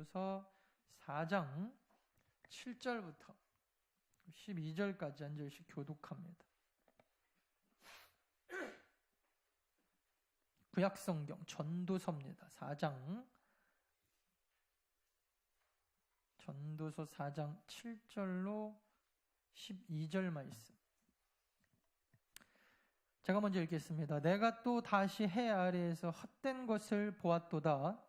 전도서 4장 7절부터 12절까지 한 절씩 교독합니다. 구약성경 전도서입니다. 4장 전도서 4장 7절로 12절 말씀. 제가 먼저 읽겠습니다. 내가 또 다시 해 아래에서 헛된 것을 보았도다.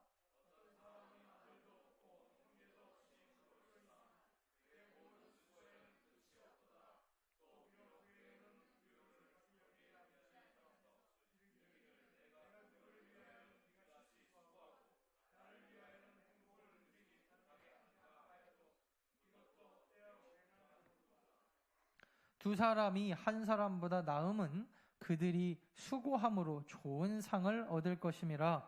두 사람이 한 사람보다 나음은 그들이 수고함으로 좋은 상을 얻을 것임이라.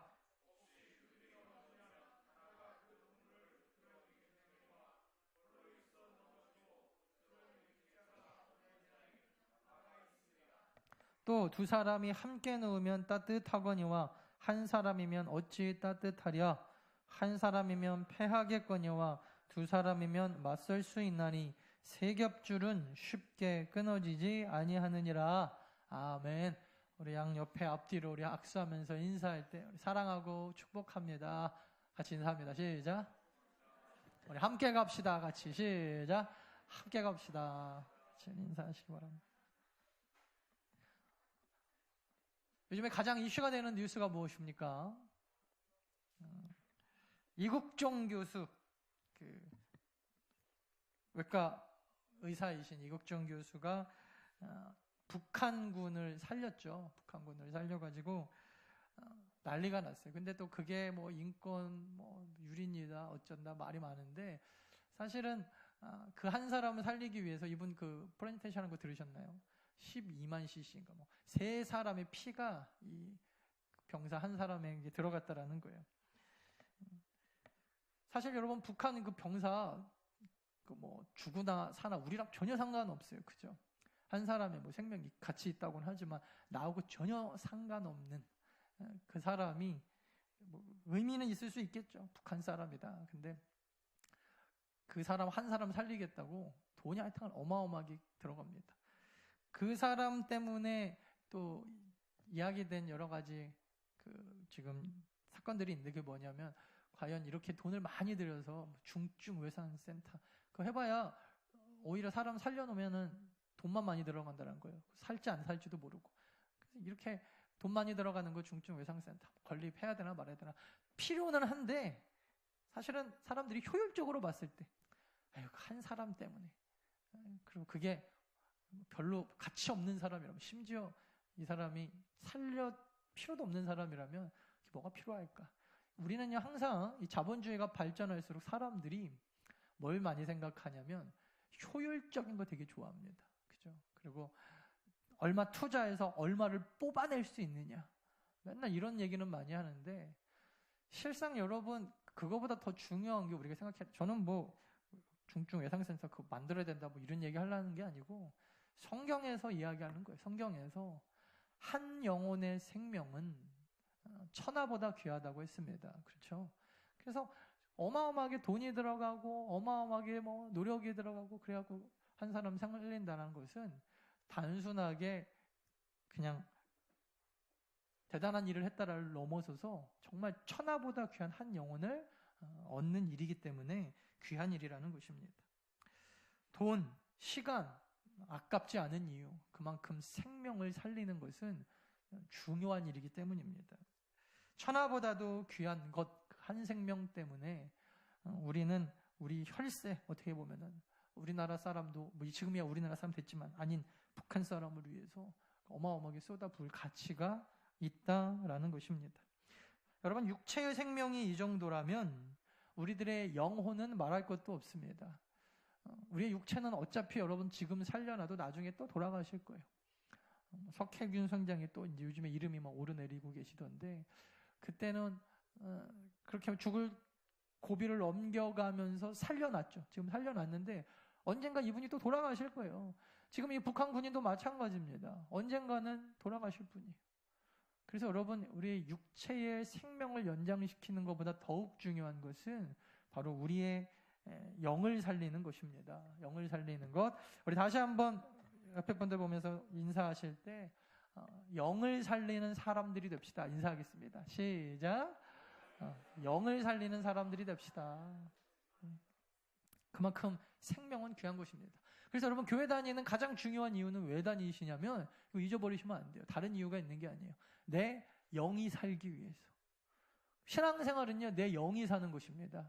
또 두 사람이 함께 누우면 따뜻하거니와 한 사람이면 어찌 따뜻하랴. 한 사람이면 패하겠거니와 두 사람이면 맞설 수 있나니 세 겹줄은 쉽게 끊어지지 아니하느니라. 아멘. 우리 양 옆에 앞뒤로 우리 악수하면서 인사할 때 우리 사랑하고 축복합니다. 같이 인사합니다. 시작. 우리 함께 갑시다. 같이 시작. 함께 갑시다. 같이 인사하시기 바랍니다. 요즘에 가장 이슈가 되는 뉴스가 무엇입니까? 이국종 교수, 외과 의사이신 이국종 교수가 북한군을 살렸죠. 북한군을 살려가지고 난리가 났어요. 근데 또 그게 뭐 인권 유린이다 어쩐다 말이 많은데 사실은 그 한 사람을 살리기 위해서 이분 그 프레젠테이션 하는 거 들으셨나요? 12만 cc인가 세 사람의 피가 이 병사 한 사람에게 들어갔다라는 거예요. 사실 여러분 북한은 그 병사 죽으나 사나 우리랑 전혀 상관없어요. 그죠? 한 사람의 생명이 같이 있다고는 하지만 나하고 전혀 상관없는 그 사람이 의미는 있을 수 있겠죠. 북한 사람이다. 근데 그 사람 한 사람 살리겠다고 돈이 하여튼 어마어마하게 들어갑니다. 그 사람 때문에 또 이야기된 여러 가지 지금 사건들이 있는데 그게 뭐냐면 과연 이렇게 돈을 많이 들여서 중증외상센터 그거 해봐야 오히려 사람 살려놓으면은 돈만 많이 들어간다는 거예요. 살지 안 살지도 모르고. 그래서 이렇게 돈 많이 들어가는 거 중증외상센터 건립해야 되나 말아야 되나 필요는 한데 사실은 사람들이 효율적으로 봤을 때 한 사람 때문에 그리고 그게 별로 가치 없는 사람이라면 심지어 이 사람이 살려 필요도 없는 사람이라면 뭐가 필요할까? 우리는요 항상 이 자본주의가 발전할수록 사람들이 뭘 많이 생각하냐면 효율적인 거 되게 좋아합니다. 그죠? 그리고 얼마 투자해서 얼마를 뽑아낼 수 있느냐. 맨날 이런 얘기는 많이 하는데 실상 여러분 그거보다 더 중요한 게 우리가 생각해. 저는 중증외상센터 그거 만들어야 된다 이런 얘기 하려는 게 아니고 성경에서 이야기하는 거예요. 성경에서 한 영혼의 생명은 천하보다 귀하다고 했습니다. 그렇죠? 그래서 어마어마하게 돈이 들어가고 어마어마하게 노력이 들어가고 그래갖고 한 사람 살린다는 것은 단순하게 그냥 대단한 일을 했다를 넘어서서 정말 천하보다 귀한 한 영혼을 얻는 일이기 때문에 귀한 일이라는 것입니다. 돈, 시간 아깝지 않은 이유, 그만큼 생명을 살리는 것은 중요한 일이기 때문입니다. 천하보다도 귀한 것 한 생명 때문에 우리는 우리 혈세 어떻게 보면은 우리나라 사람도 지금이야 우리나라 사람 됐지만 아닌 북한 사람을 위해서 어마어마하게 쏟아부을 가치가 있다라는 것입니다. 여러분 육체의 생명이 이 정도라면 우리들의 영혼은 말할 것도 없습니다. 우리의 육체는 어차피 여러분 지금 살려놔도 나중에 또 돌아가실 거예요. 석혜균 선장이 또 이제 요즘에 이름이 오르내리고 계시던데 그때는 그렇게 죽을 고비를 넘겨가면서 살려놨죠. 지금 살려놨는데 언젠가 이분이 또 돌아가실 거예요. 지금 이 북한 군인도 마찬가지입니다. 언젠가는 돌아가실 분이에요. 그래서 여러분 우리 육체의 생명을 연장시키는 것보다 더욱 중요한 것은 바로 우리의 영을 살리는 것입니다. 영을 살리는 것. 우리 다시 한번 옆에 분들 보면서 인사하실 때 영을 살리는 사람들이 됩시다. 인사하겠습니다. 시작. 영을 살리는 사람들이 됩시다. 그만큼 생명은 귀한 것입니다. 그래서 여러분 교회 다니는 가장 중요한 이유는 왜 다니시냐면 이거 잊어버리시면 안 돼요. 다른 이유가 있는 게 아니에요. 내 영이 살기 위해서. 신앙생활은요, 내 영이 사는 것입니다.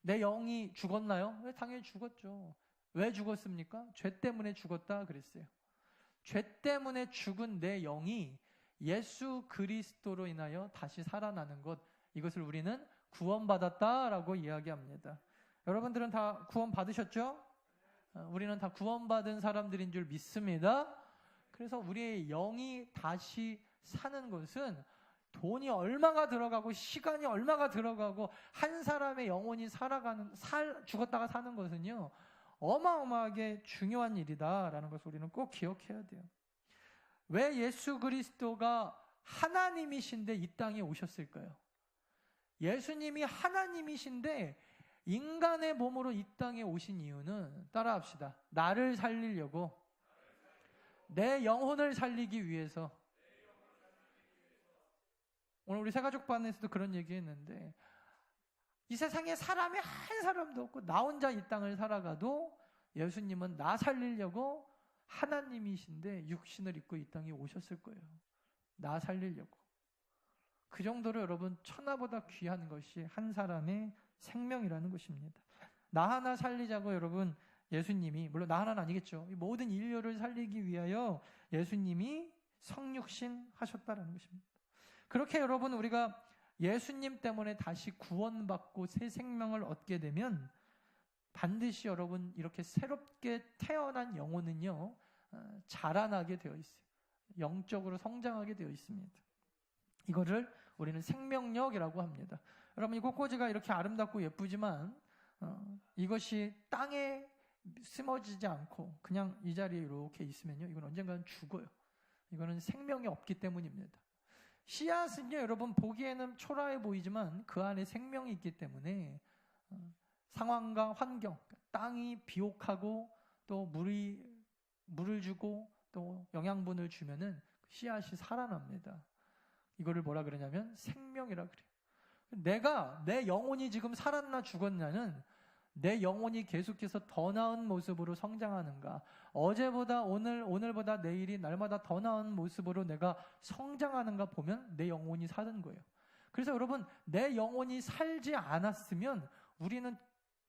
내 영이 죽었나요? 당연히 죽었죠. 왜 죽었습니까? 죄 때문에 죽었다 그랬어요. 죄 때문에 죽은 내 영이 예수 그리스도로 인하여 다시 살아나는 것, 이것을 우리는 구원받았다라고 이야기합니다. 여러분들은 다 구원 받으셨죠? 우리는 다 구원받은 사람들인 줄 믿습니다. 그래서 우리의 영이 다시 사는 것은 돈이 얼마가 들어가고 시간이 얼마가 들어가고 한 사람의 영혼이 죽었다가 사는 것은요, 어마어마하게 중요한 일이다라는 것을 우리는 꼭 기억해야 돼요. 왜 예수 그리스도가 하나님이신데 이 땅에 오셨을까요? 예수님이 하나님이신데 인간의 몸으로 이 땅에 오신 이유는, 따라합시다. 나를 살리려고, 내 영혼을 살리기 위해서. 오늘 우리 새가족반에서도 그런 얘기 했는데, 이 세상에 사람이 한 사람도 없고 나 혼자 이 땅을 살아가도 예수님은 나 살리려고 하나님이신데 육신을 입고 이 땅에 오셨을 거예요. 나 살리려고. 그 정도로 여러분 천하보다 귀한 것이 한 사람의 생명이라는 것입니다. 나 하나 살리자고 여러분 예수님이, 물론 나 하나는 아니겠죠. 이 모든 인류를 살리기 위하여 예수님이 성육신 하셨다는 것입니다. 그렇게 여러분 우리가 예수님 때문에 다시 구원받고 새 생명을 얻게 되면 반드시 여러분 이렇게 새롭게 태어난 영혼은요, 자라나게 되어 있어요. 영적으로 성장하게 되어 있습니다. 이거를 우리는 생명력이라고 합니다. 여러분 이 꽃꽂이가 이렇게 아름답고 예쁘지만 이것이 땅에 심어지지 않고 그냥 이 자리에 이렇게 있으면요, 이건 언젠가는 죽어요. 이거는 생명이 없기 때문입니다. 씨앗은요, 여러분 보기에는 초라해 보이지만 그 안에 생명이 있기 때문에 상황과 환경, 땅이 비옥하고 또 물을 주고 또 영양분을 주면은 씨앗이 살아납니다. 이거를 뭐라 그러냐면 생명이라 그래요. 내 영혼이 지금 살았나 죽었냐는 내 영혼이 계속해서 더 나은 모습으로 성장하는가, 어제보다 오늘보다 내일이 날마다 더 나은 모습으로 내가 성장하는가 보면 내 영혼이 사는 거예요. 그래서 여러분 내 영혼이 살지 않았으면 우리는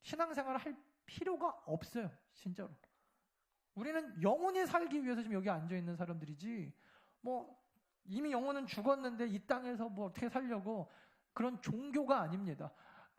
신앙생활을 할 필요가 없어요. 진짜로. 우리는 영혼이 살기 위해서 지금 여기 앉아있는 사람들이지, 이미 영혼은 죽었는데 이 땅에서 어떻게 살려고, 그런 종교가 아닙니다.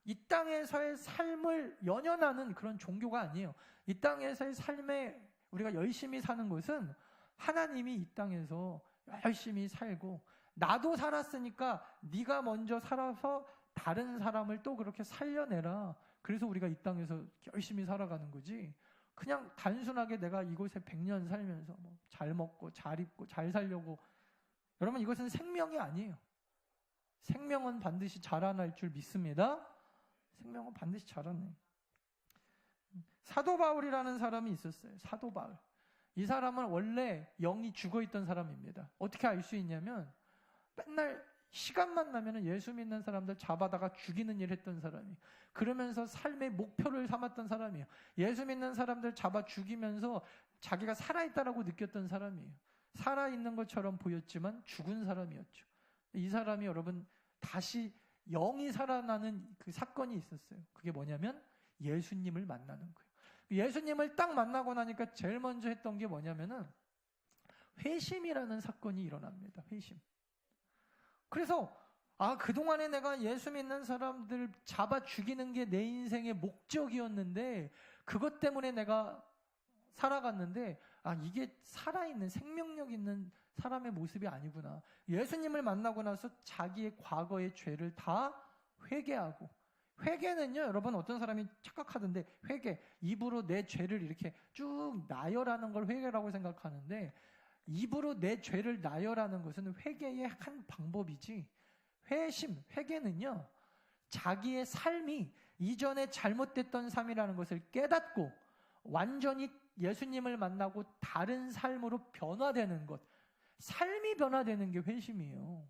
이 땅에서의 삶을 연연하는 그런 종교가 아니에요. 이 땅에서의 삶에 우리가 열심히 사는 것은 하나님이 이 땅에서 열심히 살고, 나도 살았으니까 네가 먼저 살아서 다른 사람을 또 그렇게 살려내라. 그래서 우리가 이 땅에서 열심히 살아가는 거지, 그냥 단순하게 내가 이곳에 100년 살면서 잘 먹고 잘 입고 잘 살려고, 여러분 이것은 생명이 아니에요. 생명은 반드시 자라날 줄 믿습니다. 생명은 반드시 자라네. 사도 바울이라는 사람이 있었어요. 사도 바울. 이 사람은 원래 영이 죽어있던 사람입니다. 어떻게 알 수 있냐면 맨날 시간만 나면 예수 믿는 사람들 잡아다가 죽이는 일 했던 사람이에요. 그러면서 삶의 목표를 삼았던 사람이에요. 예수 믿는 사람들 잡아 죽이면서 자기가 살아있다라고 느꼈던 사람이에요. 살아있는 것처럼 보였지만 죽은 사람이었죠. 이 사람이 여러분 다시 영이 살아나는 그 사건이 있었어요. 그게 뭐냐면 예수님을 만나는 거예요. 예수님을 딱 만나고 나니까 제일 먼저 했던 게 뭐냐면은 회심이라는 사건이 일어납니다. 회심. 그래서 그동안에 내가 예수 믿는 사람들 잡아 죽이는 게 내 인생의 목적이었는데, 그것 때문에 내가 살아갔는데 이게 살아있는 생명력 있는 사람의 모습이 아니구나. 예수님을 만나고 나서 자기의 과거의 죄를 다 회개하고, 회개는요 여러분 어떤 사람이 착각하던데, 회개, 입으로 내 죄를 이렇게 쭉 나열하는 걸 회개라고 생각하는데, 입으로 내 죄를 나열하는 것은 회개의 한 방법이지, 회심, 회개는요 자기의 삶이 이전에 잘못됐던 삶이라는 것을 깨닫고 완전히 예수님을 만나고 다른 삶으로 변화되는 것, 삶이 변화되는 게 회심이에요.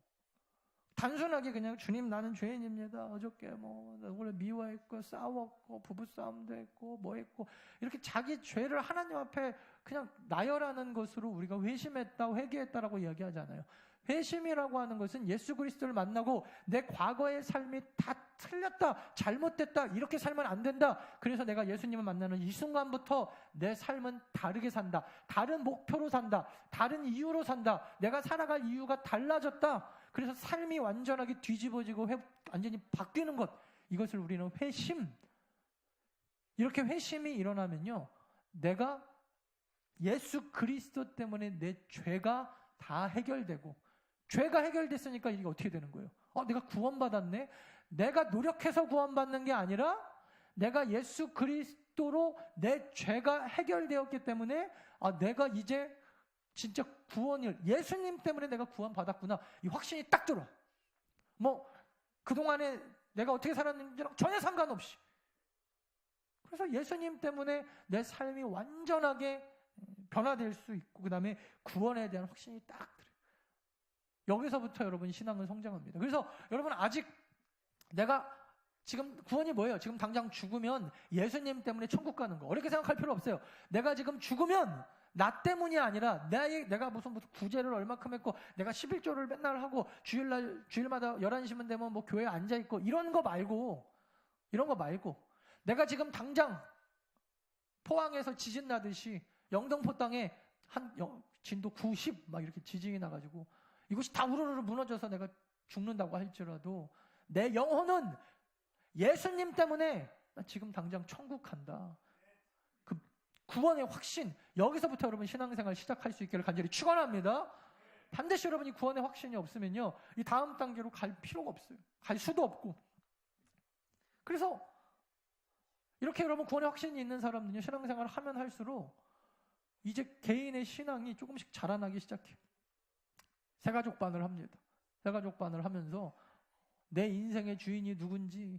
단순하게 그냥 주님 나는 죄인입니다. 어저께 원래 미워했고 싸웠고 부부싸움도 했고 뭐 했고 이렇게 자기 죄를 하나님 앞에 그냥 나열하는 것으로 우리가 회심했다, 회개했다라고 이야기하잖아요. 회심이라고 하는 것은 예수 그리스도를 만나고 내 과거의 삶이 다 틀렸다, 잘못됐다, 이렇게 살면 안 된다. 그래서 내가 예수님을 만나는 이 순간부터 내 삶은 다르게 산다. 다른 목표로 산다. 다른 이유로 산다. 내가 살아갈 이유가 달라졌다. 그래서 삶이 완전하게 뒤집어지고 완전히 바뀌는 것. 이것을 우리는 회심. 이렇게 회심이 일어나면요, 내가 예수 그리스도 때문에 내 죄가 다 해결되고, 죄가 해결됐으니까 이게 어떻게 되는 거예요? 내가 구원받았네? 내가 노력해서 구원받는 게 아니라 내가 예수 그리스도로 내 죄가 해결되었기 때문에 내가 이제 진짜 구원을, 예수님 때문에 내가 구원받았구나, 이 확신이 딱 들어. 그동안에 내가 어떻게 살았는지랑 전혀 상관없이. 그래서 예수님 때문에 내 삶이 완전하게 변화될 수 있고, 그 다음에 구원에 대한 확신이 딱 들어요. 여기서부터 여러분 신앙은 성장합니다. 그래서 여러분, 아직 내가 지금 구원이 뭐예요? 지금 당장 죽으면 예수님 때문에 천국 가는 거, 어렵게 생각할 필요 없어요. 내가 지금 죽으면 나 때문이 아니라 내가 무슨 구제를 얼마큼 했고, 내가 11조를 맨날 하고 주일마다 11시만 되면 교회에 앉아있고, 이런 거 말고 내가 지금 당장 포항에서 지진 나듯이 영등포 땅에 진도 90 막 이렇게 지진이 나가지고 이곳이 다 우르르 무너져서 내가 죽는다고 할지라도 내 영혼은 예수님 때문에 나 지금 당장 천국 간다. 그 구원의 확신, 여기서부터 여러분 신앙생활 시작할 수 있기를 간절히 축원합니다. 반드시 여러분이 구원의 확신이 없으면요, 이 다음 단계로 갈 필요가 없어요. 갈 수도 없고. 그래서 이렇게 여러분 구원의 확신이 있는 사람들은요, 신앙생활을 하면 할수록 이제 개인의 신앙이 조금씩 자라나기 시작해요. 새가족반을 합니다. 새가족반을 하면서 내 인생의 주인이 누군지,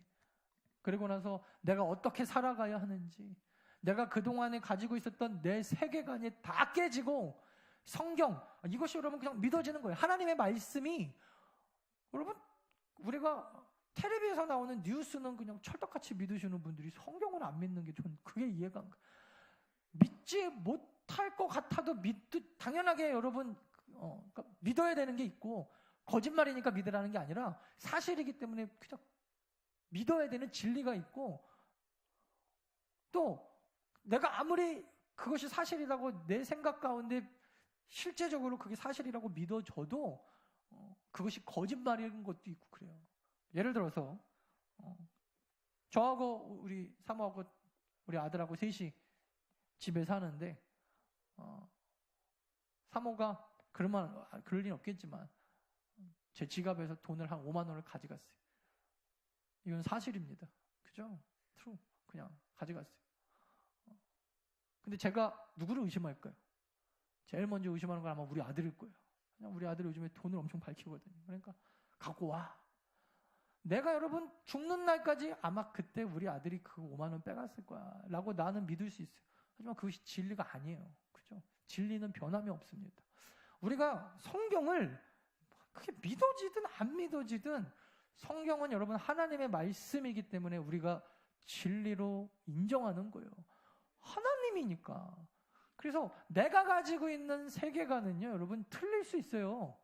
그리고 나서 내가 어떻게 살아가야 하는지, 내가 그동안에 가지고 있었던 내 세계관이 다 깨지고, 성경, 이것이 여러분 그냥 믿어지는 거예요. 하나님의 말씀이, 여러분, 우리가 텔레비에서 나오는 뉴스는 그냥 철떡같이 믿으시는 분들이 성경은 안 믿는 게 전 그게 이해가 안 가요. 믿지 못할 것 같아도 당연하게 여러분, 그러니까 믿어야 되는 게 있고, 거짓말이니까 믿으라는 게 아니라 사실이기 때문에 그냥 믿어야 되는 진리가 있고, 또 내가 아무리 그것이 사실이라고 내 생각 가운데 실제적으로 그게 사실이라고 믿어져도 그것이 거짓말인 것도 있고 그래요. 예를 들어서 저하고 우리 사모하고 우리 아들하고 셋이 집에 사는데, 사모가 그럴 리는 없겠지만 제 지갑에서 돈을 한 5만 원을 가져갔어요. 이건 사실입니다. 그죠? true. 그냥 가져갔어요. 근데 제가 누구를 의심할까요? 제일 먼저 의심하는 건 아마 우리 아들일 거예요. 그냥 우리 아들이 요즘에 돈을 엄청 밝히거든요. 그러니까 갖고 와. 내가 여러분 죽는 날까지 아마 그때 우리 아들이 그 5만 원 빼갔을 거야 라고 나는 믿을 수 있어요. 하지만 그것이 진리가 아니에요. 그죠? 진리는 변함이 없습니다. 우리가 성경을 그게 믿어지든 안 믿어지든 성경은 여러분 하나님의 말씀이기 때문에 우리가 진리로 인정하는 거예요. 하나님이니까. 그래서 내가 가지고 있는 세계관은요, 여러분 틀릴 수 있어요.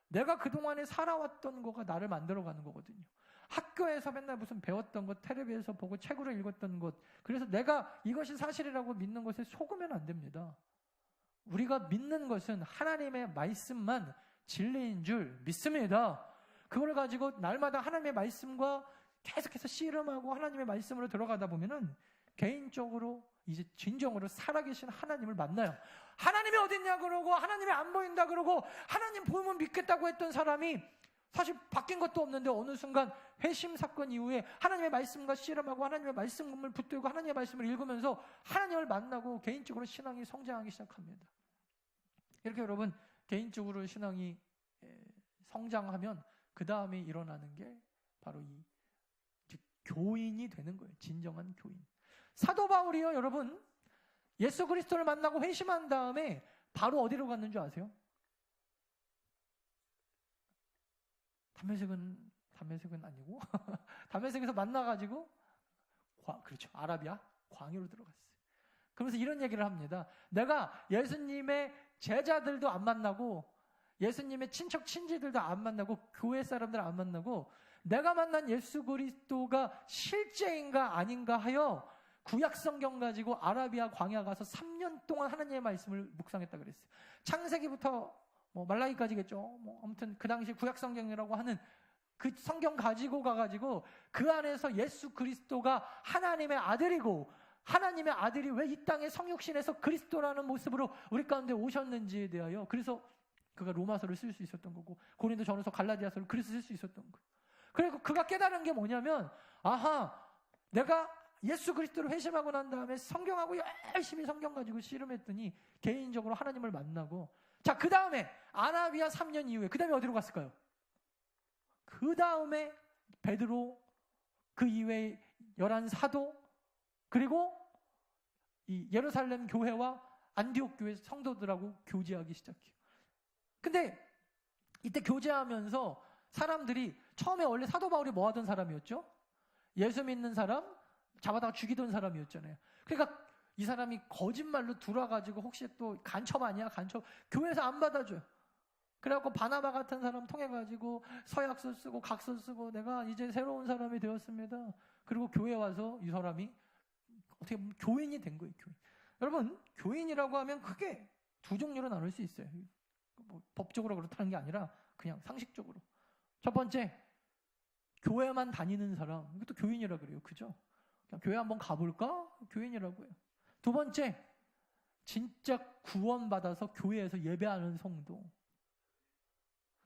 내가 그동안에 살아왔던 거가 나를 만들어가는 거거든요. 학교에서 맨날 무슨 배웠던 것, 텔레비에서 보고 책으로 읽었던 것, 그래서 내가 이것이 사실이라고 믿는 것에 속으면 안 됩니다. 우리가 믿는 것은 하나님의 말씀만 진리인 줄 믿습니다. 그걸 가지고 날마다 하나님의 말씀과 계속해서 씨름하고 하나님의 말씀으로 들어가다 보면은 개인적으로 이제 진정으로 살아계신 하나님을 만나요. 하나님이 어딨냐 그러고, 하나님이 안 보인다 그러고, 하나님 보면 믿겠다고 했던 사람이 사실 바뀐 것도 없는데 어느 순간 회심 사건 이후에 하나님의 말씀과 씨름하고 하나님의 말씀을 붙들고 하나님의 말씀을 읽으면서 하나님을 만나고 개인적으로 신앙이 성장하기 시작합니다. 이렇게 여러분 개인적으로 신앙이 성장하면 그 다음에 일어나는 게 바로 이 교인이 되는 거예요. 진정한 교인. 사도 바울이요, 여러분, 예수 그리스도를 만나고 회심한 다음에 바로 어디로 갔는 줄 아세요? 담메색은 아니고 담메색에서 만나가지고 그렇죠, 아라비아 광야로 들어갔어요. 그러면서 이런 얘기를 합니다. 내가 예수님의 제자들도 안 만나고 예수님의 친척 친지들도 안 만나고 교회 사람들 안 만나고 내가 만난 예수 그리스도가 실제인가 아닌가 하여 구약 성경 가지고 아라비아 광야 가서 3년 동안 하나님의 말씀을 묵상했다 그랬어요. 창세기부터 말라기까지겠죠. 아무튼 그 당시 구약 성경이라고 하는 그 성경 가지고 가가지고 그 안에서 예수 그리스도가 하나님의 아들이고 하나님의 아들이 왜 이 땅에 성육신에서 그리스도라는 모습으로 우리 가운데 오셨는지에 대하여, 그래서 그가 로마서를 쓸 수 있었던 거고 고린도전서 갈라디아서를 그래서 쓸 수 있었던 거예요. 그리고 그가 깨달은 게 뭐냐면, 아하, 내가 예수 그리스도를 회심하고 난 다음에 성경하고 열심히 성경 가지고 씨름했더니 개인적으로 하나님을 만나고, 자, 그 다음에 아라비아 3년 이후에 그 다음에 어디로 갔을까요? 그 다음에 베드로, 그 이외에 11 사도, 그리고 이 예루살렘 교회와 안디옥 교회 성도들하고 교제하기 시작해요. 근데 이때 교제하면서 사람들이 처음에 원래 사도 바울이 뭐 하던 사람이었죠? 예수 믿는 사람 잡아다가 죽이던 사람이었잖아요. 그러니까 이 사람이 거짓말로 들어와가지고 혹시 또 간첩 아니야? 간첩. 교회에서 안 받아줘요. 그래갖고 바나바 같은 사람 통해가지고 서약서 쓰고 각서 쓰고 내가 이제 새로운 사람이 되었습니다. 그리고 교회에 와서 이 사람이 어떻게 보면 교인이 된 거예요. 교인. 여러분, 교인이라고 하면 크게 두 종류로 나눌 수 있어요. 법적으로 그렇다는 게 아니라 그냥 상식적으로. 첫 번째, 교회만 다니는 사람, 이것도 교인이라 그래요. 그죠? 그냥 교회 한번 가볼까? 교인이라고 해요. 두 번째, 진짜 구원받아서 교회에서 예배하는 성도.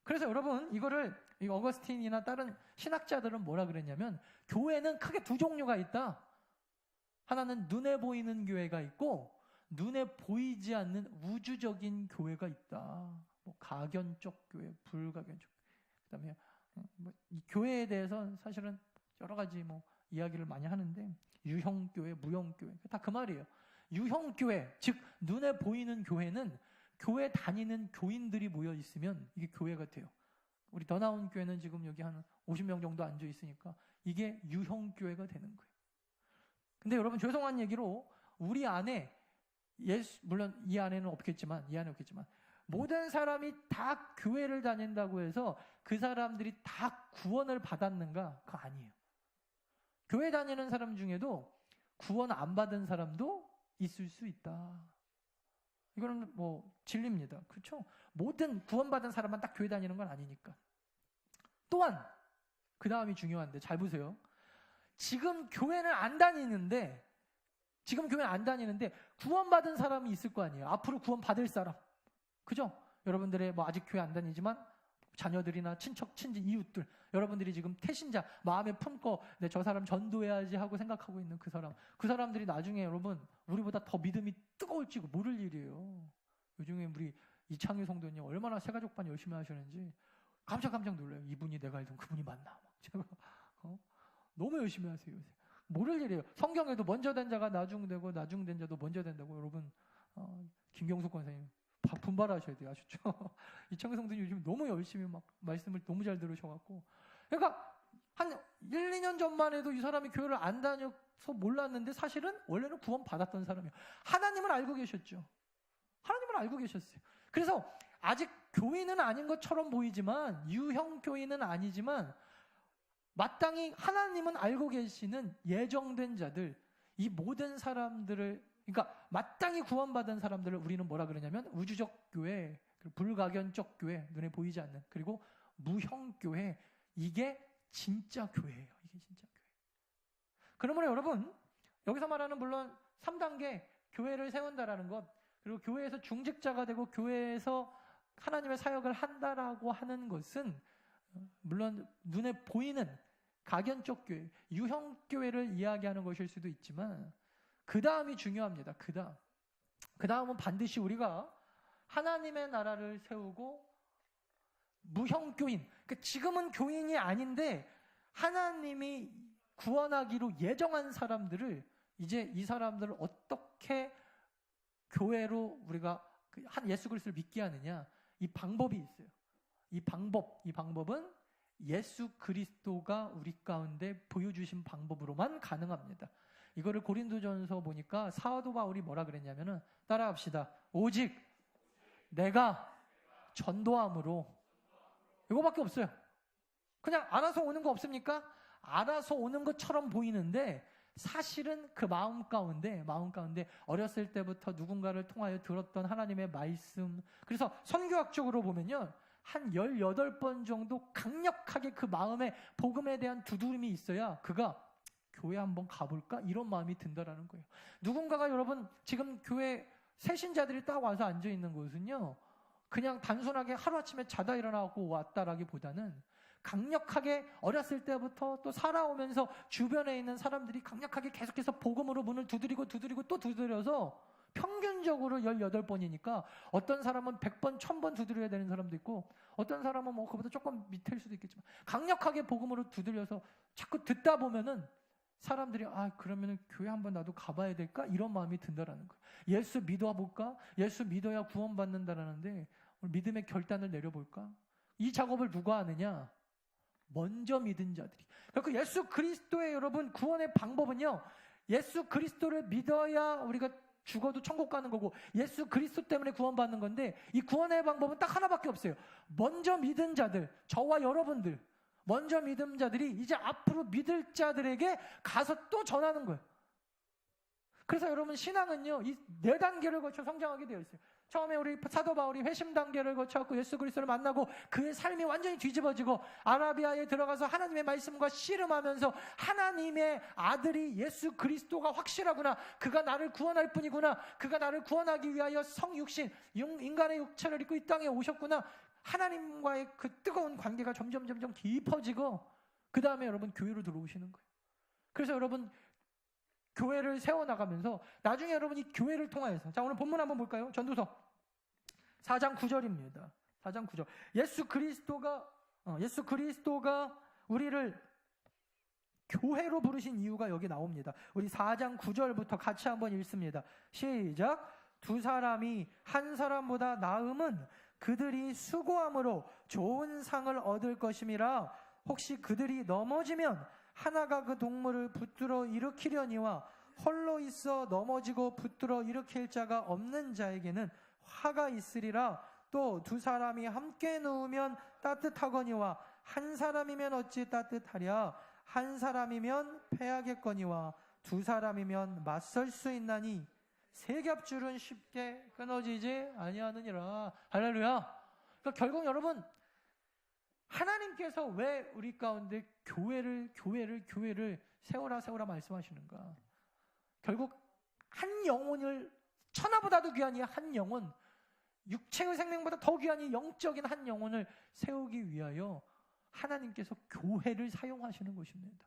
그래서 여러분, 이거를 어거스틴이나 다른 신학자들은 뭐라 그랬냐면, 교회는 크게 두 종류가 있다. 하나는 눈에 보이는 교회가 있고 눈에 보이지 않는 우주적인 교회가 있다. 가견적 교회, 불가견적. 그다음에 이 교회에 대해서 사실은 여러 가지 이야기를 많이 하는데, 유형교회, 무형교회, 다 그 말이에요. 유형교회, 즉 눈에 보이는 교회는 교회 다니는 교인들이 모여 있으면 이게 교회가 돼요. 우리 더 나온 교회는 지금 여기 한 50명 정도 앉아 있으니까 이게 유형교회가 되는 거예요. 근데 여러분, 죄송한 얘기로 우리 안에 물론 이 안에는 없겠지만 모든 사람이 다 교회를 다닌다고 해서 그 사람들이 다 구원을 받았는가? 그거 아니에요. 교회 다니는 사람 중에도 구원 안 받은 사람도 있을 수 있다. 이거는 진리입니다. 그렇죠? 모든 구원받은 사람만 딱 교회 다니는 건 아니니까. 또한 그 다음이 중요한데 잘 보세요. 지금 교회는 안 다니는데 구원받은 사람이 있을 거 아니에요. 앞으로 구원받을 사람. 그죠? 여러분들의 아직 교회 안 다니지만 자녀들이나 친척, 친지, 이웃들, 여러분들이 지금 태신자 마음에 품고 저 사람 전도해야지 하고 생각하고 있는 그 사람들이 나중에 여러분 우리보다 더 믿음이 뜨거울지 모를 일이에요. 요즘에 우리 이창규 성도님 얼마나 새가족반 열심히 하시는지 깜짝 놀라요. 이분이 내가 알던 그분이 맞나? 제가 너무 열심히 하세요. 요새. 모를 일이에요. 성경에도 먼저 된 자가 나중되고 나중된 자도 먼저 된다고. 여러분, 김경숙 권사님 분발하셔야 돼요. 아셨죠? 이창규 성도님 요즘 너무 열심히 말씀을 너무 잘 들으셔갖고. 그러니까 한 1, 2년 전만 해도 이 사람이 교회를 안 다녀서 몰랐는데 사실은 원래는 구원 받았던 사람이에요. 하나님을 알고 계셨죠. 하나님을 알고 계셨어요. 그래서 아직 교인은 아닌 것처럼 보이지만, 유형 교인은 아니지만 마땅히 하나님은 알고 계시는 예정된 자들, 이 모든 사람들을, 그러니까 마땅히 구원받은 사람들을 우리는 뭐라 그러냐면 우주적 교회, 불가견적 교회, 눈에 보이지 않는, 그리고 무형교회, 이게 진짜 교회예요. 이게 진짜 교회. 그러므로 여러분, 여기서 말하는 물론 3단계 교회를 세운다라는 것, 그리고 교회에서 중직자가 되고 교회에서 하나님의 사역을 한다라고 하는 것은 물론 눈에 보이는 가견적 교회, 유형교회를 이야기하는 것일 수도 있지만 그 다음이 중요합니다. 그 다음은 반드시 우리가 하나님의 나라를 세우고 무형교인, 그러니까 지금은 교인이 아닌데 하나님이 구원하기로 예정한 사람들을 이제 이 사람들을 어떻게 교회로 우리가 한 예수 그리스도를 믿게 하느냐, 이 방법이 있어요. 이 방법은 예수 그리스도가 우리 가운데 보여주신 방법으로만 가능합니다. 이거를 고린도전서 보니까 사도 바울이 뭐라 그랬냐면은, 따라합시다. 오직 내가 전도함으로. 이거밖에 없어요. 그냥 알아서 오는 거 없습니까? 알아서 오는 것처럼 보이는데 사실은 그 마음 가운데 어렸을 때부터 누군가를 통하여 들었던 하나님의 말씀, 그래서 선교학적으로 보면요, 한 18번 정도 강력하게 그 마음에 복음에 대한 두드림이 있어야 그가 교회 한번 가볼까? 이런 마음이 든다라는 거예요. 누군가가 여러분 지금 교회 새신자들이 딱 와서 앉아있는 곳은요, 그냥 단순하게 하루아침에 자다 일어나고 왔다라기보다는 강력하게 어렸을 때부터 또 살아오면서 주변에 있는 사람들이 강력하게 계속해서 복음으로 문을 두드리고 또 두드려서 평균적으로 18번이니까 어떤 사람은 100번, 1000번 두드려야 되는 사람도 있고 어떤 사람은 뭐 그보다 조금 밑일 수도 있겠지만 강력하게 복음으로 두드려서 자꾸 듣다 보면은 사람들이 그러면은 교회 한번 나도 가봐야 될까? 이런 마음이 든다라는 거예요. 예수 믿어볼까? 예수 믿어야 구원받는다라는데 믿음의 결단을 내려볼까? 이 작업을 누가 하느냐? 먼저 믿은 자들이. 그러니까 예수 그리스도의 여러분 구원의 방법은요, 예수 그리스도를 믿어야 우리가 죽어도 천국 가는 거고 예수 그리스도 때문에 구원받는 건데, 이 구원의 방법은 딱 하나밖에 없어요. 먼저 믿은 자들, 저와 여러분들, 먼저 믿은 자들이 이제 앞으로 믿을 자들에게 가서 또 전하는 거예요. 그래서 여러분 신앙은요, 이 4단계를 거쳐 성장하게 되어 있어요. 처음에 우리 사도 바울이 회심 단계를 거쳐갖고 예수 그리스도를 만나고 그의 삶이 완전히 뒤집어지고 아라비아에 들어가서 하나님의 말씀과 씨름하면서 하나님의 아들이 예수 그리스도가 확실하구나, 그가 나를 구원할 뿐이구나, 그가 나를 구원하기 위하여 성육신 인간의 육체를 입고 이 땅에 오셨구나, 하나님과의 그 뜨거운 관계가 점점 깊어지고 그 다음에 여러분 교회로 들어오시는 거예요. 그래서 여러분 교회를 세워나가면서 나중에 여러분이 교회를 통하여서, 자 오늘 본문 한번 볼까요? 전도서 4장 9절입니다. 4장 9절. 예수 그리스도가 우리를 교회로 부르신 이유가 여기 나옵니다. 우리 4장 9절부터 같이 한번 읽습니다. 시작. 두 사람이 한 사람보다 나음은 그들이 수고함으로 좋은 상을 얻을 것임이라. 혹시 그들이 넘어지면 하나가 그 동물을 붙들어 일으키려니와 홀로 있어 넘어지고 붙들어 일으킬 자가 없는 자에게는 화가 있으리라. 또 두 사람이 함께 누우면 따뜻하거니와 한 사람이면 어찌 따뜻하랴. 한 사람이면 패하겠거니와 두 사람이면 맞설 수 있나니 세 겹줄은 쉽게 끊어지지 아니하느니라. 할렐루야. 그러니까 결국 여러분, 하나님께서 왜 우리 가운데 교회를 세우라 말씀하시는가? 결국 한 영혼을, 천하보다도 귀한 이 한 영혼, 육체의 생명보다 더 귀한 이 영적인 한 영혼을 세우기 위하여 하나님께서 교회를 사용하시는 것입니다.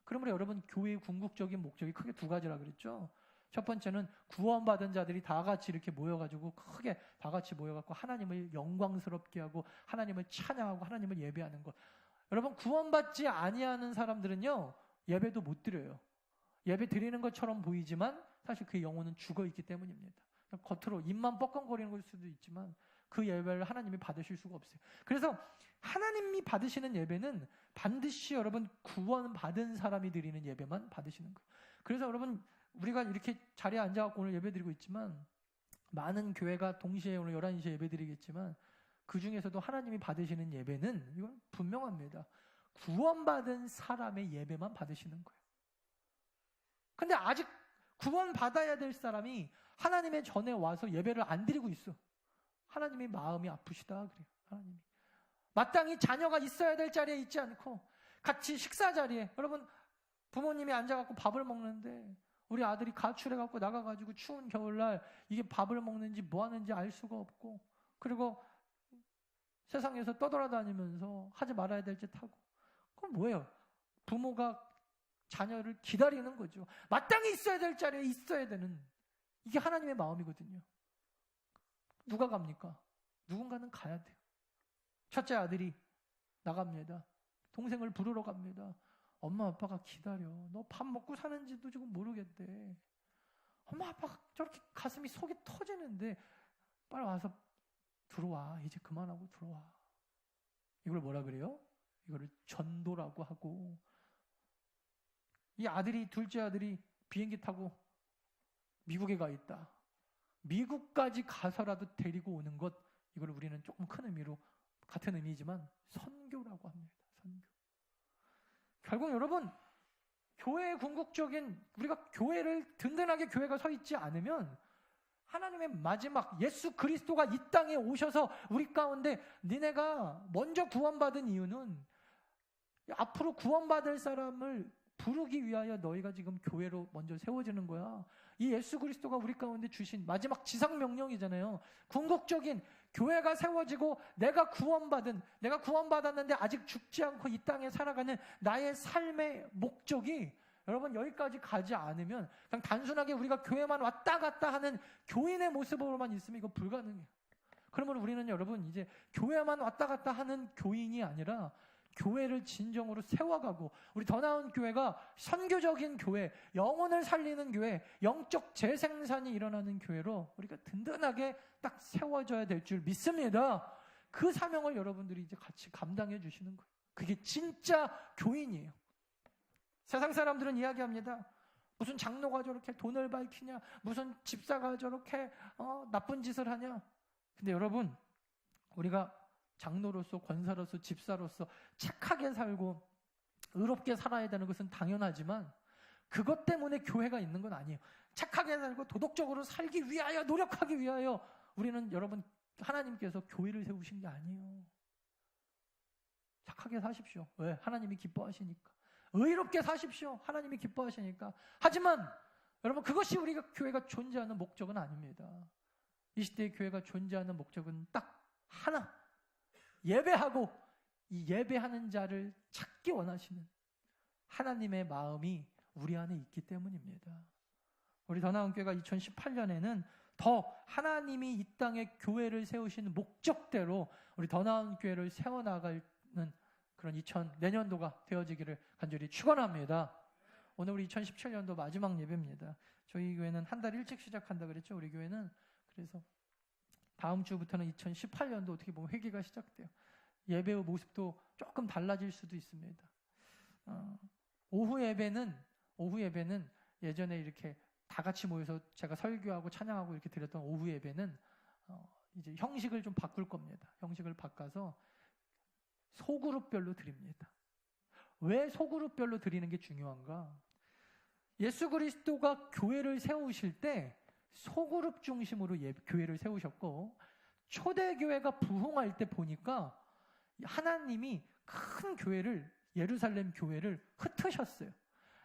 그러므로 여러분 교회의 궁극적인 목적이 크게 2가지라 그랬죠. 첫 번째는 구원받은 자들이 다 같이 이렇게 모여가지고 크게 다 같이 모여갖고 하나님을 영광스럽게 하고 하나님을 찬양하고 하나님을 예배하는 것. 여러분 구원받지 아니하는 사람들은요, 예배도 못 드려요. 예배 드리는 것처럼 보이지만 사실 그 영혼은 죽어있기 때문입니다. 겉으로 입만 뻐끔거리는 걸 수도 있지만 그 예배를 하나님이 받으실 수가 없어요. 그래서 하나님이 받으시는 예배는 반드시 여러분 구원받은 사람이 드리는 예배만 받으시는 거예요. 그래서 여러분 우리가 이렇게 자리에 앉아갖고 오늘 예배 드리고 있지만, 많은 교회가 동시에 오늘 11시에 예배 드리겠지만 그 중에서도 하나님이 받으시는 예배는 이건 분명합니다. 구원받은 사람의 예배만 받으시는 거예요. 근데 아직 구원받아야 될 사람이 하나님의 전에 와서 예배를 안 드리고 있어. 하나님이 마음이 아프시다 그래요. 하나님이 마땅히 자녀가 있어야 될 자리에 있지 않고 같이 식사 자리에, 여러분 부모님이 앉아갖고 밥을 먹는데 우리 아들이 가출해갖고 나가가지고 추운 겨울날 이게 밥을 먹는지 뭐 하는지 알 수가 없고, 그리고 세상에서 떠돌아다니면서 하지 말아야 될 짓 하고, 그럼 뭐예요? 부모가 자녀를 기다리는 거죠. 마땅히 있어야 될 자리에 있어야 되는, 이게 하나님의 마음이거든요. 누가 갑니까? 누군가는 가야 돼요. 첫째 아들이 나갑니다. 동생을 부르러 갑니다. 엄마 아빠가 기다려. 너 밥 먹고 사는지도 지금 모르겠대. 엄마 아빠가 저렇게 가슴이 속이 터지는데 빨리 와서 들어와. 이제 그만하고 들어와. 이걸 뭐라 그래요? 이거를 전도라고 하고, 이 아들이, 둘째 아들이 비행기 타고 미국에 가 있다. 미국까지 가서라도 데리고 오는 것, 이걸 우리는 조금 큰 의미로, 같은 의미지만 선교라고 합니다. 선교. 결국 여러분, 교회의 궁극적인, 우리가 교회를 든든하게 교회가 서 있지 않으면 하나님의 마지막 예수 그리스도가 이 땅에 오셔서 우리 가운데 니네가 먼저 구원받은 이유는 앞으로 구원받을 사람을 부르기 위하여 너희가 지금 교회로 먼저 세워지는 거야. 이 예수 그리스도가 우리 가운데 주신 마지막 지상 명령이잖아요. 궁극적인 교회가 세워지고 내가 구원받았는데 아직 죽지 않고 이 땅에 살아가는 나의 삶의 목적이, 여러분, 여기까지 가지 않으면 그냥 단순하게 우리가 교회만 왔다 갔다 하는 교인의 모습으로만 있으면 이거 불가능해요. 그러면 우리는 여러분 이제 교회만 왔다 갔다 하는 교인이 아니라 교회를 진정으로 세워가고, 우리 더 나은 교회가 선교적인 교회, 영혼을 살리는 교회, 영적 재생산이 일어나는 교회로 우리가 든든하게 딱 세워져야 될 줄 믿습니다. 그 사명을 여러분들이 이제 같이 감당해 주시는 거예요. 그게 진짜 교인이에요. 세상 사람들은 이야기합니다. 무슨 장로가 저렇게 돈을 밝히냐, 무슨 집사가 저렇게 나쁜 짓을 하냐. 근데 여러분, 우리가 장로로서, 권사로서, 집사로서 착하게 살고 의롭게 살아야 되는 것은 당연하지만 그것 때문에 교회가 있는 건 아니에요. 착하게 살고 도덕적으로 살기 위하여, 노력하기 위하여 우리는, 여러분, 하나님께서 교회를 세우신 게 아니에요. 착하게 사십시오. 왜? 하나님이 기뻐하시니까. 의롭게 사십시오. 하나님이 기뻐하시니까. 하지만 여러분, 그것이 우리가 교회가 존재하는 목적은 아닙니다. 이 시대의 교회가 존재하는 목적은 딱 하나, 예배하고 이 예배하는 자를 찾기 원하시는 하나님의 마음이 우리 안에 있기 때문입니다. 우리 더 나은 교회가 2018년에는 더 하나님이 이 땅에 교회를 세우시는 목적대로 우리 더 나은 교회를 세워나가는 그런 내년도가 되어지기를 간절히 축원합니다. 오늘 우리 2017년도 마지막 예배입니다. 저희 교회는 한 달 일찍 시작한다 그랬죠. 우리 교회는. 그래서 다음 주부터는 2018년도 어떻게 보면 회개가 시작돼요. 예배의 모습도 조금 달라질 수도 있습니다. 오후 예배는 예전에 이렇게 다 같이 모여서 제가 설교하고 찬양하고 이렇게 드렸던 오후 예배는 이제 형식을 좀 바꿀 겁니다. 형식을 바꿔서 소그룹별로 드립니다. 왜 소그룹별로 드리는 게 중요한가? 예수 그리스도가 교회를 세우실 때 소그룹 중심으로 교회를 세우셨고, 초대교회가 부흥할 때 보니까 하나님이 큰 교회를, 예루살렘 교회를 흩으셨어요.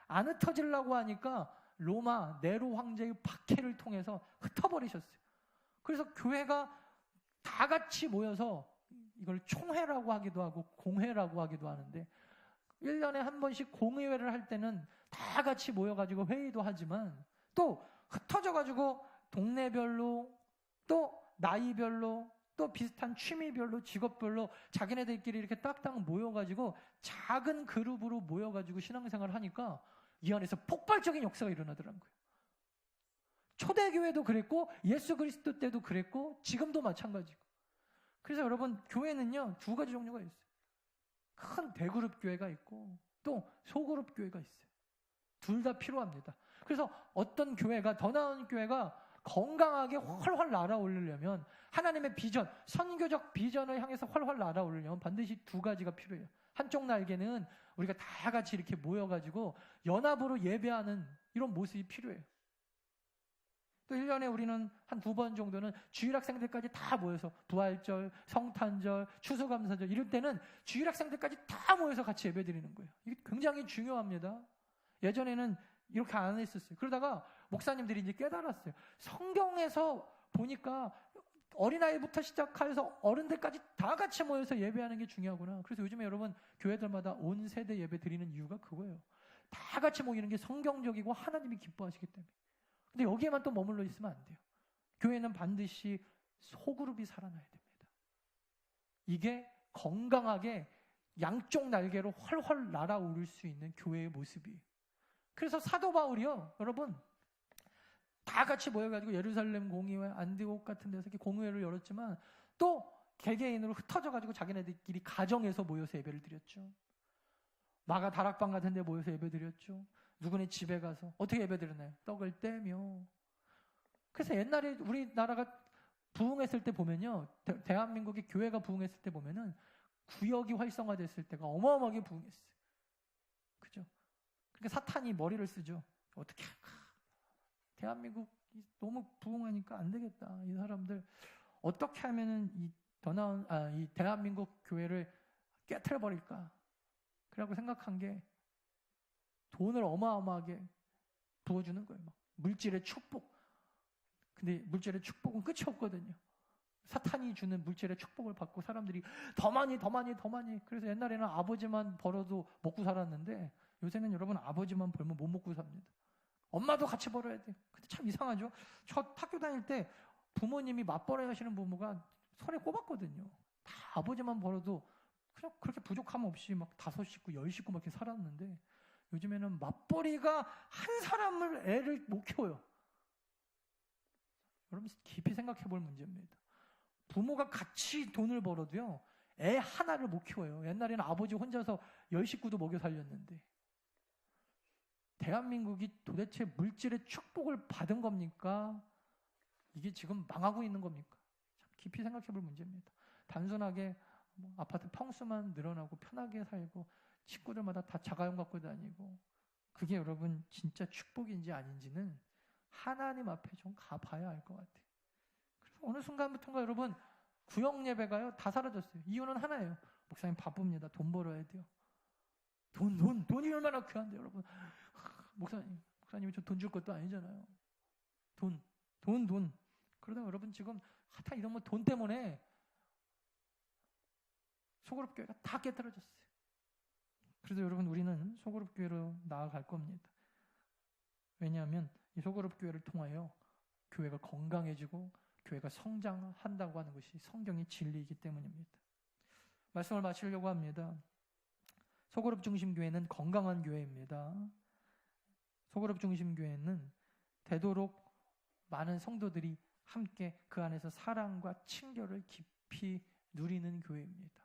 안 흩어지려고 하니까 로마 네로 황제의 박해를 통해서 흩어버리셨어요. 그래서 교회가 다 같이 모여서 이걸 총회라고 하기도 하고 공회라고 하기도 하는데, 1년에 한 번씩 공의회를 할 때는 다 같이 모여가지고 회의도 하지만 또 흩어져가지고 동네별로, 또 나이별로, 또 비슷한 취미별로, 직업별로 자기네들끼리 이렇게 딱딱 모여가지고 작은 그룹으로 모여가지고 신앙생활을 하니까 이 안에서 폭발적인 역사가 일어나더라고요. 초대교회도 그랬고 예수 그리스도 때도 그랬고 지금도 마찬가지고. 그래서 여러분, 교회는요 두 가지 종류가 있어요. 큰 대그룹 교회가 있고 또 소그룹 교회가 있어요. 둘 다 필요합니다. 그래서 어떤 교회가, 더 나은 교회가 건강하게 훨훨 날아오르려면, 하나님의 비전, 선교적 비전을 향해서 훨훨 날아오르려면 반드시 두 가지가 필요해요. 한쪽 날개는 우리가 다 같이 이렇게 모여가지고 연합으로 예배하는 이런 모습이 필요해요. 또 1년에 우리는 한 2번 정도는 주일학생들까지 다 모여서 부활절, 성탄절, 추수감사절 이럴 때는 주일학생들까지 다 모여서 같이 예배드리는 거예요. 이게 굉장히 중요합니다. 예전에는 이렇게 안 했었어요. 그러다가 목사님들이 이제 깨달았어요. 성경에서 보니까 어린아이부터 시작해서 어른들까지 다 같이 모여서 예배하는 게 중요하구나. 그래서 요즘에 여러분 교회들마다 온 세대 예배 드리는 이유가 그거예요. 다 같이 모이는 게 성경적이고 하나님이 기뻐하시기 때문에. 근데 여기에만 또 머물러 있으면 안 돼요. 교회는 반드시 소그룹이 살아나야 됩니다. 이게 건강하게 양쪽 날개로 훨훨 날아오를 수 있는 교회의 모습이에요. 그래서 사도 바울이요, 여러분, 다 같이 모여가지고 예루살렘 공의회, 안디옥 같은 데서 이렇게 공의회를 열었지만 또 개개인으로 흩어져가지고 자기네들끼리 가정에서 모여서 예배를 드렸죠. 마가 다락방 같은 데 모여서 예배 드렸죠. 누구네 집에 가서 어떻게 예배 드렸나요? 떡을 떼며. 그래서 옛날에 우리나라가 부흥했을 때 보면요, 대한민국의 교회가 부흥했을 때 보면은 구역이 활성화됐을 때가 어마어마하게 부흥했어요. 그죠? 그러니까 사탄이 머리를 쓰죠. 어떻게 대한민국 너무 부흥하니까 안 되겠다. 이 사람들 어떻게 하면은 이 대한민국 교회를 깨트려 버릴까? 그라고 생각한 게 돈을 어마어마하게 부어주는 거예요. 막 물질의 축복. 근데 물질의 축복은 끝이 없거든요. 사탄이 주는 물질의 축복을 받고 사람들이 더 많이. 그래서 옛날에는 아버지만 벌어도 먹고 살았는데 요새는 여러분 아버지만 벌면 못 먹고 삽니다. 엄마도 같이 벌어야 돼요. 근데 참 이상하죠. 저 학교 다닐 때 부모님이 맞벌이 하시는 부모가 손에 꼽았거든요. 다 아버지만 벌어도 그냥 그렇게 부족함 없이 막 5식구, 10식구 막 이렇게 살았는데 요즘에는 맞벌이가 한 사람을 애를 못 키워요. 여러분 깊이 생각해 볼 문제입니다. 부모가 같이 돈을 벌어도요, 애 하나를 못 키워요. 옛날에는 아버지 혼자서 10식구도 먹여 살렸는데 대한민국이 도대체 물질의 축복을 받은 겁니까? 이게 지금 망하고 있는 겁니까? 참 깊이 생각해 볼 문제입니다. 단순하게 아파트 평수만 늘어나고 편하게 살고 식구들마다 다 자가용 갖고 다니고 그게 여러분 진짜 축복인지 아닌지는 하나님 앞에 좀 가봐야 알 것 같아요. 그래서 어느 순간부터인가 여러분 구역 예배가요 다 사라졌어요. 이유는 하나예요. 목사님 바쁩니다. 돈 벌어야 돼요. 돈이 얼마나 귀한데 여러분. 목사님이 저 돈 줄 것도 아니잖아요. 돈. 그러다 여러분 지금 하여튼 이런 돈 때문에 소그룹 교회가 다 깨트려졌어요. 그래서 여러분 우리는 소그룹 교회로 나아갈 겁니다. 왜냐하면 이 소그룹 교회를 통하여 교회가 건강해지고 교회가 성장한다고 하는 것이 성경의 진리이기 때문입니다. 말씀을 마치려고 합니다. 소그룹 중심 교회는 건강한 교회입니다. 소그룹 중심 교회는 되도록 많은 성도들이 함께 그 안에서 사랑과 친결을 깊이 누리는 교회입니다.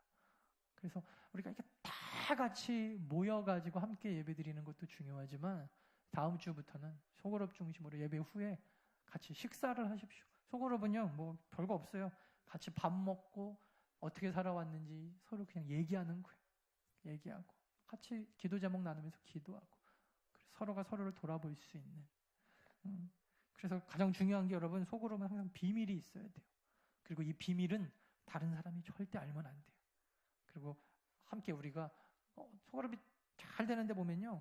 그래서 우리가 이렇게 다 같이 모여가지고 함께 예배드리는 것도 중요하지만 다음 주부터는 소그룹 중심으로 예배 후에 같이 식사를 하십시오. 소그룹은요, 뭐 별거 없어요. 같이 밥 먹고 어떻게 살아왔는지 서로 그냥 얘기하는 거예요. 얘기하고 같이 기도 제목 나누면서 기도하고 서로가 서로를 돌아볼 수 있는. 그래서 가장 중요한 게 여러분 소그룹은 항상 비밀이 있어야 돼요. 그리고 이 비밀은 다른 사람이 절대 알면 안 돼요. 그리고 함께 우리가 소그룹이 잘 되는데 보면요,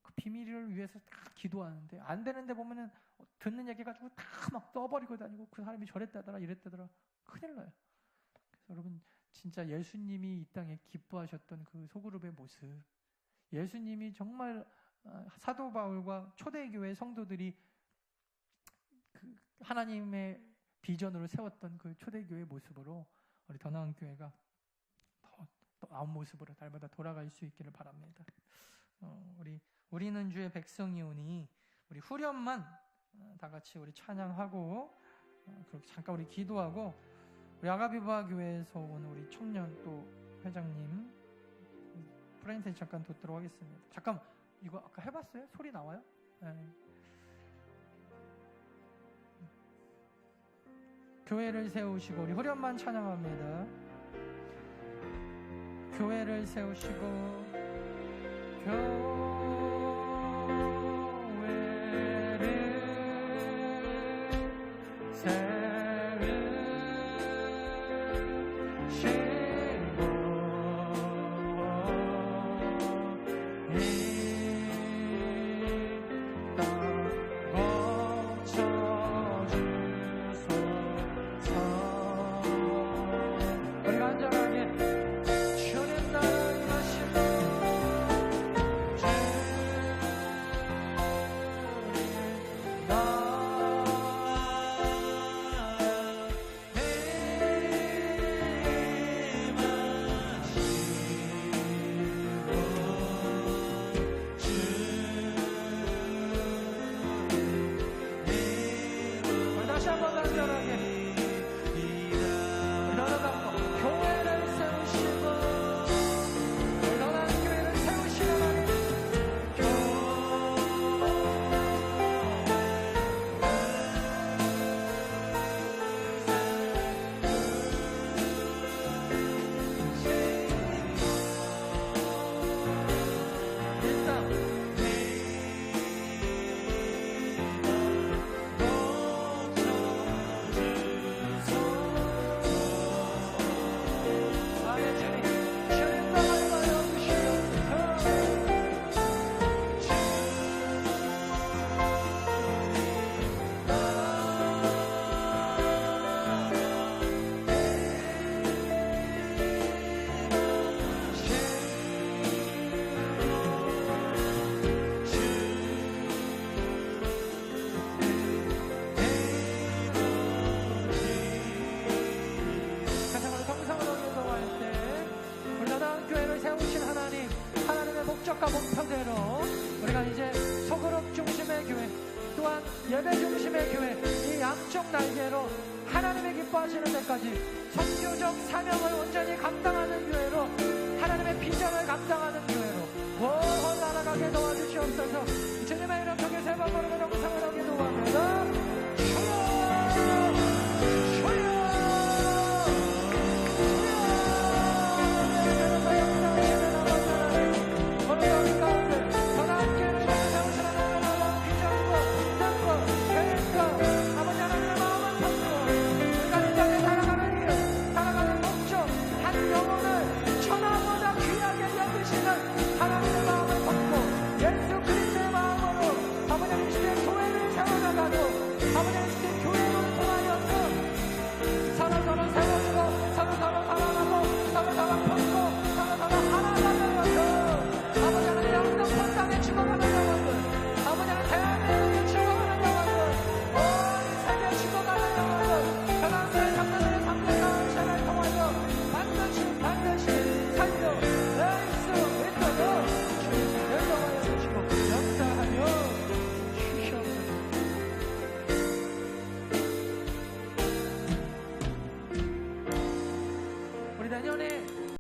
그 비밀을 위해서 다 기도하는데 안 되는데 보면은 듣는 얘기 가지고 다 막 떠버리고 다니고 그 사람이 저랬다더라 이랬다더라 큰일 나요. 그래서 여러분 진짜 예수님이 이 땅에 기뻐하셨던 그 소그룹의 모습, 예수님이 정말 사도 바울과 초대교회 성도들이 그 하나님의 비전으로 세웠던 그 초대교회 모습으로 우리 더 나은 교회가 더 나은 모습으로 날마다 돌아갈 수 있기를 바랍니다. 우리는 주의 백성이오니 우리 후렴만 다 같이 우리 찬양하고 그렇게 잠깐 우리 기도하고 우리 아가비바 교회에서 온 우리 청년 또 회장님 프레젠테이션 잠깐 듣도록 하겠습니다. 잠깐 이거 아까 해봤어요? 소리 나와요? 네. 교회를 세우시고 우리 후렴만 찬양합니다. 교회를 세우시고 교회를 세우시고 예배 중심의 교회, 이 양쪽 날개로 하나님의 기뻐하시는 데까지 선교적 사명을 온전히 감당하는 교회로, 하나님의 비전을 감당하는 교회로 날아가게 도와주시옵소서.